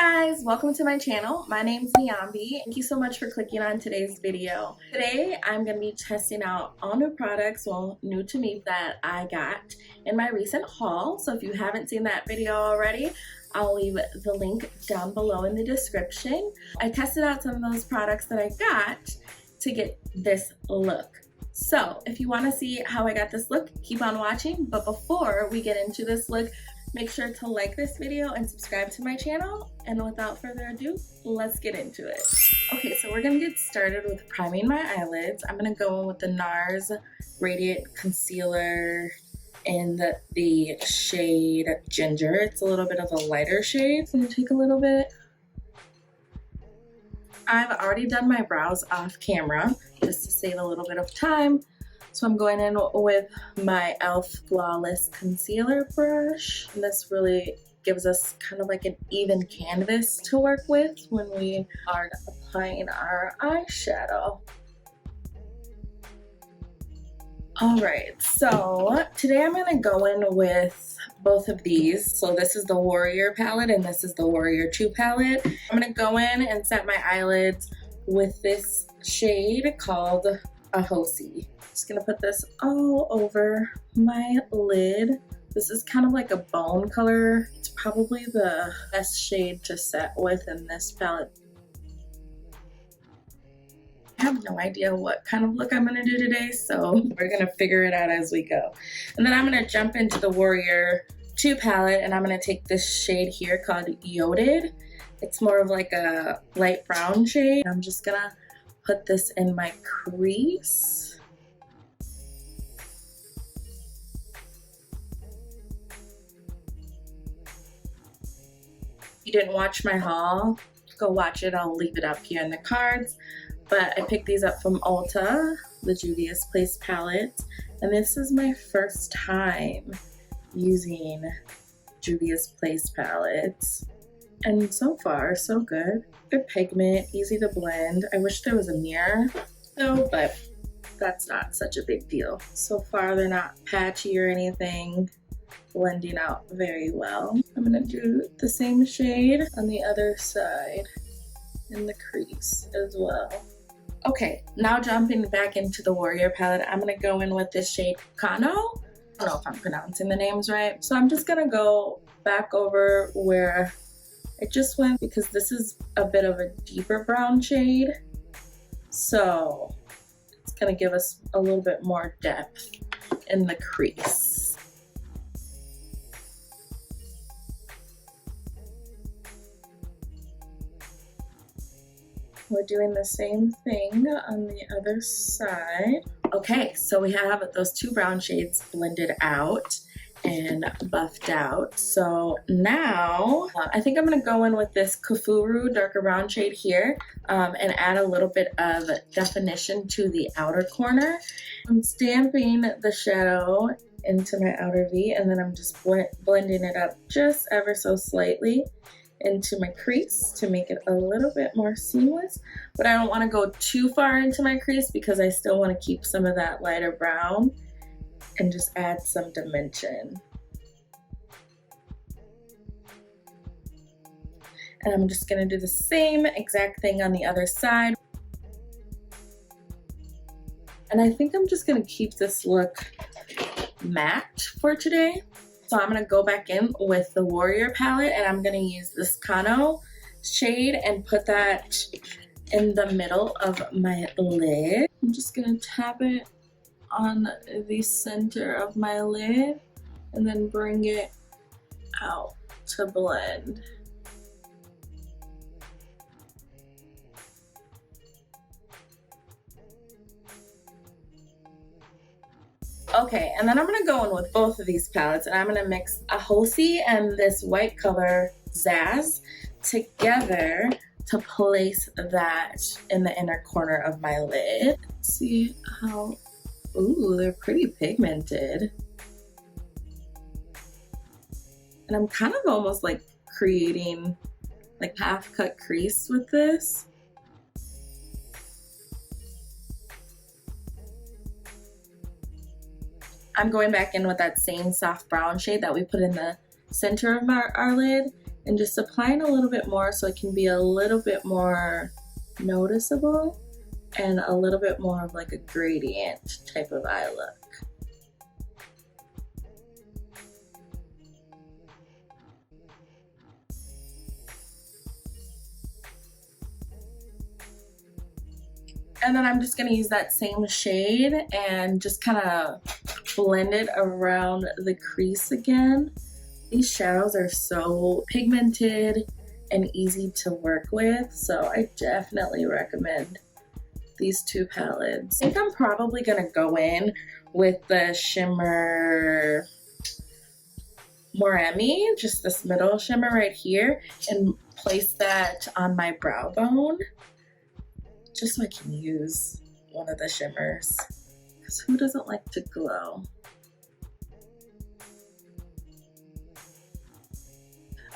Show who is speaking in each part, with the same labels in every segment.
Speaker 1: guys, welcome to my channel. My name's Nyambi. Thank you so much for clicking on today's video. Today I'm going to be testing out all new products, well, new to me, that I got in my recent haul. So if you haven't seen that video already, I'll leave the link down below in the description. I tested out some of those products that I got to get this look. So if you want to see how I got this look, keep on watching. But before we get into this look, make sure to like this video and subscribe to my channel. And without further ado, let's get into it. Okay, so we're gonna get started with priming my eyelids. I'm gonna go in with the Nars Radiant Concealer in the shade Ginger. It's a little bit of a lighter shade. So I'm gonna take a little bit. I've already done my brows off camera just to save a little bit of time. So I'm going in with my e.l.f. Flawless Concealer brush. And this really gives us kind of like an even canvas to work with when we are applying our eyeshadow. Alright, so today I'm going to go in with both of these. So this is the Warrior palette and this is the Warrior 2 palette. I'm going to go in and set my eyelids with this shade called xoxo. Just gonna put this all over my lid. This is kind of like a bone color. It's probably the best shade to set with in this palette. I have no idea what kind of look I'm gonna do today, so we're gonna figure it out as we go. And then I'm gonna jump into the Warrior 2 palette and I'm gonna take this shade here called Yoded. It's more of like a light brown shade. I'm just gonna put this in my crease. If you didn't watch my haul, go watch it. I'll leave it up here in the cards. But I picked these up from Ulta, the Juvia's Place palette. And this is my first time using Juvia's Place palettes. And so far, so good. Good pigment, easy to blend. I wish there was a mirror though, but that's not such a big deal. So far, they're not patchy or anything. Blending out very well. I'm gonna do the same shade on the other side in the crease as well. Okay, now jumping back into the Warrior palette, I'm gonna go in with this shade Kano. I don't know if I'm pronouncing the names right. So I'm just gonna go back over where I just went because this is a bit of a deeper brown shade. So it's gonna give us a little bit more depth in the crease. We're doing the same thing on the other side. Okay, so we have those two brown shades blended out and buffed out. So now I think I'm gonna go in with this Kufuru darker brown shade here and add a little bit of definition to the outer corner. I'm stamping the shadow into my outer V and then I'm just blending it up just ever so slightly into my crease to make it a little bit more seamless, but I don't want to go too far into my crease because I still want to keep some of that lighter brown and just add some dimension. And I'm just going to do the same exact thing on the other side. And I think I'm just going to keep this look matte for today. So I'm gonna go back in with the Warrior palette and I'm gonna use this Kano shade and put that in the middle of my lid. I'm just gonna tap it on the center of my lid and then bring it out to blend. Okay, and then I'm gonna go in with both of these palettes and I'm gonna mix a xoxo and this white color Zazz together to place that in the inner corner of my lid. See how, ooh, they're pretty pigmented. And I'm kind of almost like creating like half cut crease with this. I'm going back in with that same soft brown shade that we put in the center of our lid and just applying a little bit more so it can be a little bit more noticeable and a little bit more of like a gradient type of eye look. And then I'm just gonna use that same shade and just kind of blend it around the crease again. These shadows are so pigmented and easy to work with, so I definitely recommend these two palettes. I think I'm probably gonna go in with the shimmer Moremi, just this middle shimmer right here, and place that on my brow bone, just so I can use one of the shimmers, because who doesn't like to glow?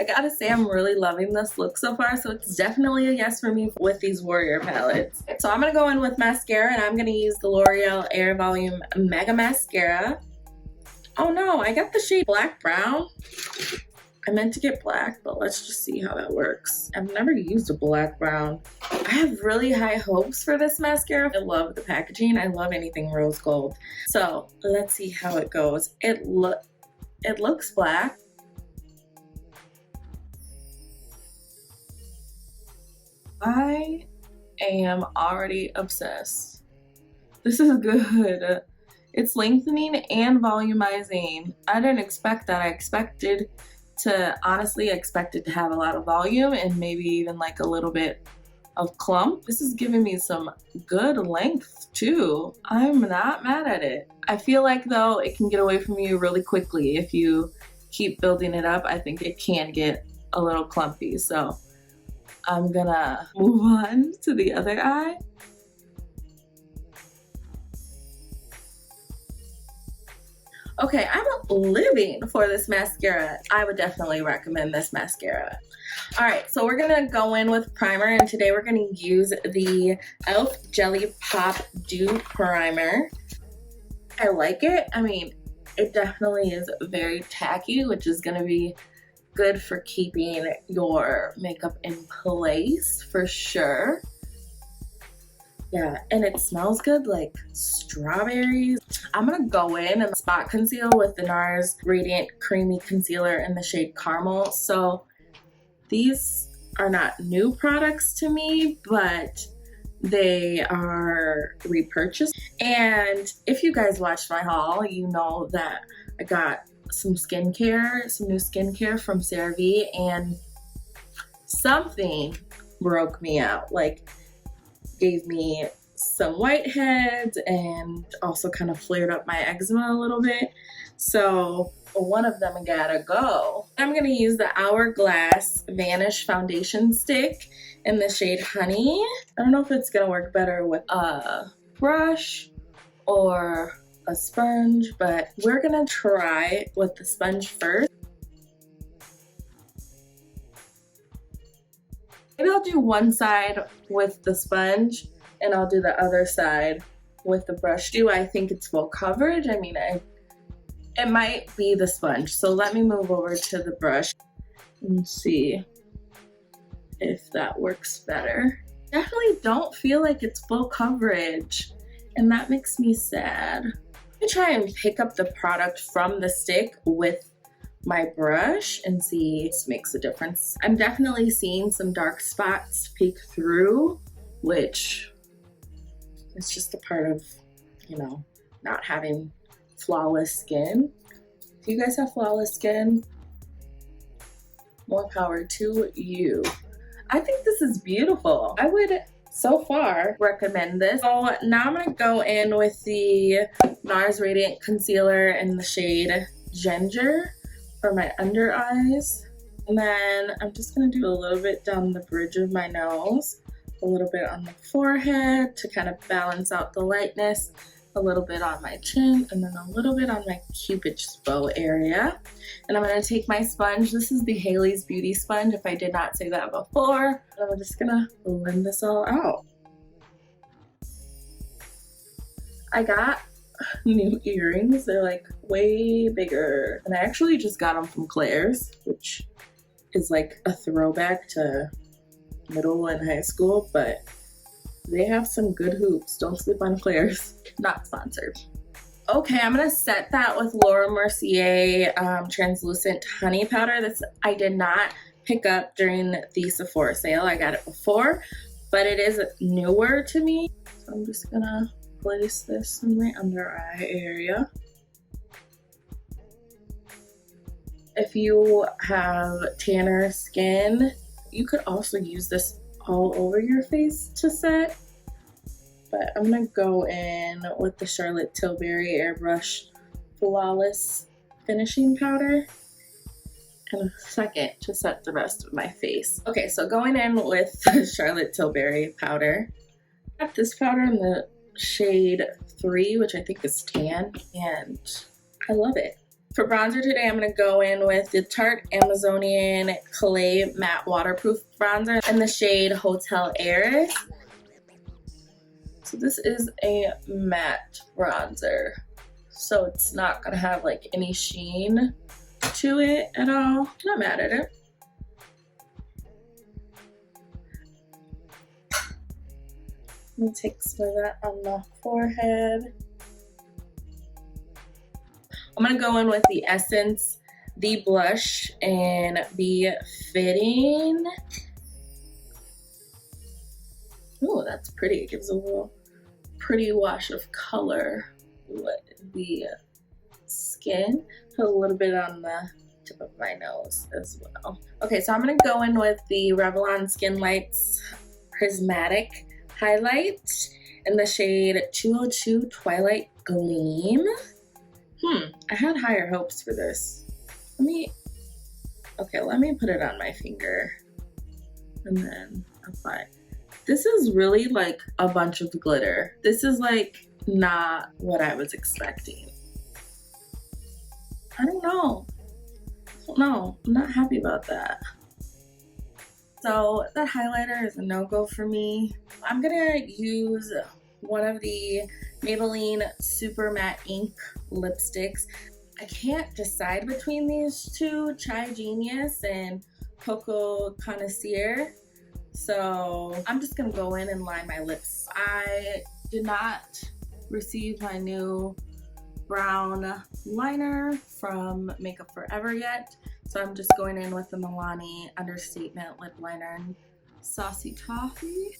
Speaker 1: I gotta say, I'm really loving this look so far, so it's definitely a yes for me with these Warrior palettes. So I'm gonna go in with mascara, and I'm gonna use the L'Oreal Air Volume Mega Mascara. Oh no, I got the shade Black Brown. I meant to get black, but let's just see how that works. I've never used a black brown. I have really high hopes for this mascara. I love the packaging. I love anything rose gold. So let's see how it goes. It looks black. I am already obsessed. This is good. It's lengthening and volumizing. I didn't expect that. I expected to have a lot of volume and maybe even like a little bit of clump. This is giving me some good length too. I'm not mad at it. I feel like though it can get away from you really quickly if you keep building it up. I think it can get a little clumpy, so I'm gonna move on to the other eye. Okay, I'm living for this mascara. I would definitely recommend this mascara. All right, so we're gonna go in with primer, and today we're gonna use the e.l.f. Jelly Pop Dew Primer. I like it. I mean, it definitely is very tacky, which is gonna be good for keeping your makeup in place for sure. Yeah, and it smells good, like strawberries. I'm gonna go in and spot conceal with the Nars Radiant Creamy Concealer in the shade Caramel. So these are not new products to me, but they are repurchased. And if you guys watched my haul, you know that I got some skincare, some new skincare from CeraVe, and something broke me out. Like, gave me some whiteheads and also kind of flared up my eczema a little bit. So one of them gotta go. I'm gonna use the Hourglass Vanish Foundation Stick in the shade Honey. I don't know if it's gonna work better with a brush or a sponge, but we're gonna try with the sponge first. Maybe I'll do one side with the sponge and I'll do the other side with the brush. Do I think it's full coverage? I mean, it might be the sponge. So let me move over to the brush and see if that works better. Definitely don't feel like it's full coverage, and that makes me sad. Let me try and pick up the product from the stick with my brush and see if this makes a difference. I'm definitely seeing some dark spots peek through, which is just a part of, you know, not having flawless skin. If you guys have flawless skin, more power to you. I think this is beautiful. I would so far recommend this. So now I'm gonna go in with the Nars Radiant Concealer in the shade Ginger for my under eyes. And then I'm just gonna do a little bit down the bridge of my nose, a little bit on the forehead to kind of balance out the lightness, a little bit on my chin, and then a little bit on my cupid's bow area. And I'm gonna take my sponge. This is the Haley's Beauty Sponge, if I did not say that before. And I'm just gonna blend this all out. I got new earrings. They're like way bigger. And I actually just got them from Claire's, which is like a throwback to middle and high school, but they have some good hoops. Don't sleep on Claire's. Not sponsored. Okay, I'm gonna set that with Laura Mercier translucent honey powder. This I did not pick up during the Sephora sale. I got it before, but it is newer to me. So I'm just gonna place this in my under eye area. If you have tanner skin, you could also use this all over your face to set. But I'm gonna go in with the Charlotte Tilbury Airbrush Flawless Finishing Powder in a second to set the rest of my face. Okay, so going in with the Charlotte Tilbury powder. I got this powder in the shade 3, which I think is tan, and I love it. For bronzer today, I'm gonna go in with the Tarte Amazonian Clay Matte Waterproof Bronzer in the shade Hotel Heiress. So this is a matte bronzer, so it's not gonna have like any sheen to it at all. Not mad at it. I'm gonna take some of that on the forehead. I'm gonna go in with the Essence, the blush, and Befitting. Oh, that's pretty. It gives a little pretty wash of color with the skin. Put a little bit on the tip of my nose as well. Okay, so I'm gonna go in with the Revlon Skin Lights Prismatic highlight in the shade 202 Twilight Gleam. I had higher hopes for this. Let me put it on my finger and then apply. This is really like a bunch of glitter. This is like not what I was expecting. I don't know. I'm not happy about that. So that highlighter is a no-go for me. I'm gonna use one of the Maybelline Super Matte Ink lipsticks. I can't decide between these two, Chai Genius and Coco Connoisseur. So I'm just gonna go in and line my lips. I did not receive my new brown liner from Makeup Forever yet. So I'm just going in with the Milani Understatement lip liner and Saucy Toffee.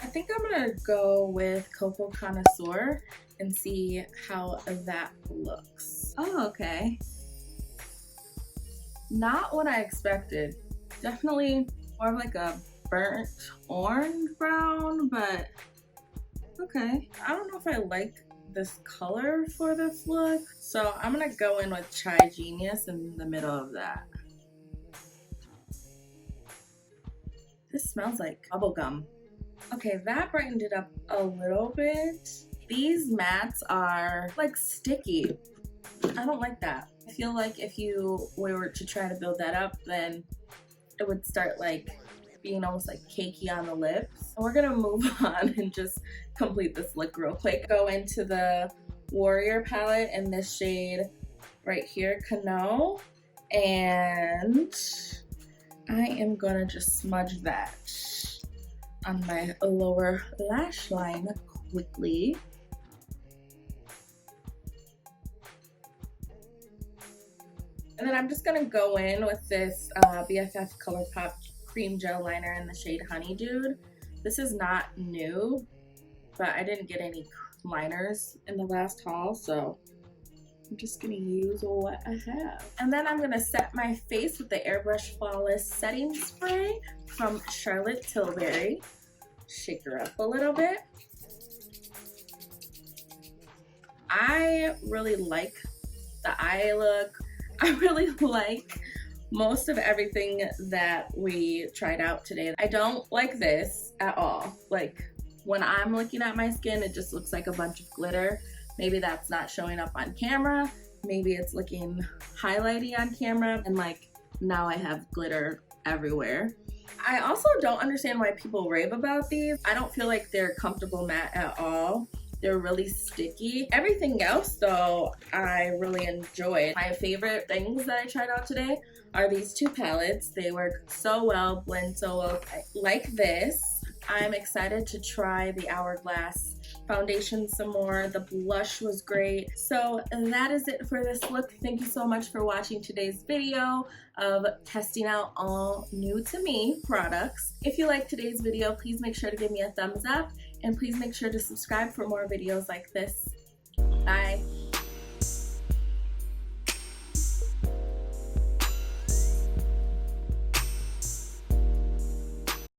Speaker 1: I think I'm gonna go with Coco Connoisseur and see how that looks. Oh, okay. Not what I expected. Definitely more of like a burnt orange brown, but okay. I don't know if I like this color for this look, so I'm gonna go in with Chai Genius in the middle of that. This smells like bubblegum. Okay, that brightened it up a little bit. These mattes are like sticky. I don't like that. I feel like if you were to try to build that up, then it would start like being almost like cakey on the lips. We're gonna move on and just complete this look real quick. Go into the Warrior palette in this shade right here, Cano, and I am gonna just smudge that on my lower lash line quickly. And then I'm just gonna go in with this BFF ColourPop cream gel liner in the shade Honeydew. This is not new, but I didn't get any liners in the last haul, so I'm just gonna use what I have. And then I'm gonna set my face with the Airbrush Flawless Setting Spray from Charlotte Tilbury. Shake her up a little bit. I really like the eye look. I really like most of everything that we tried out today. I don't like this at all. Like when I'm looking at my skin, it just looks like a bunch of glitter. Maybe that's not showing up on camera. Maybe it's looking highlighty on camera, and like now I have glitter everywhere. I also don't understand why people rave about these. I don't feel like they're comfortable matte at all. They're really sticky. Everything else though, I really enjoyed. My favorite things that I tried out today are these two palettes. They work so well, blend so well. I like this. I'm excited to try the Hourglass foundation some more. The blush was great. So that is it for this look. Thank you so much for watching today's video of testing out all new to me products. If you liked today's video, please make sure to give me a thumbs up and please make sure to subscribe for more videos like this.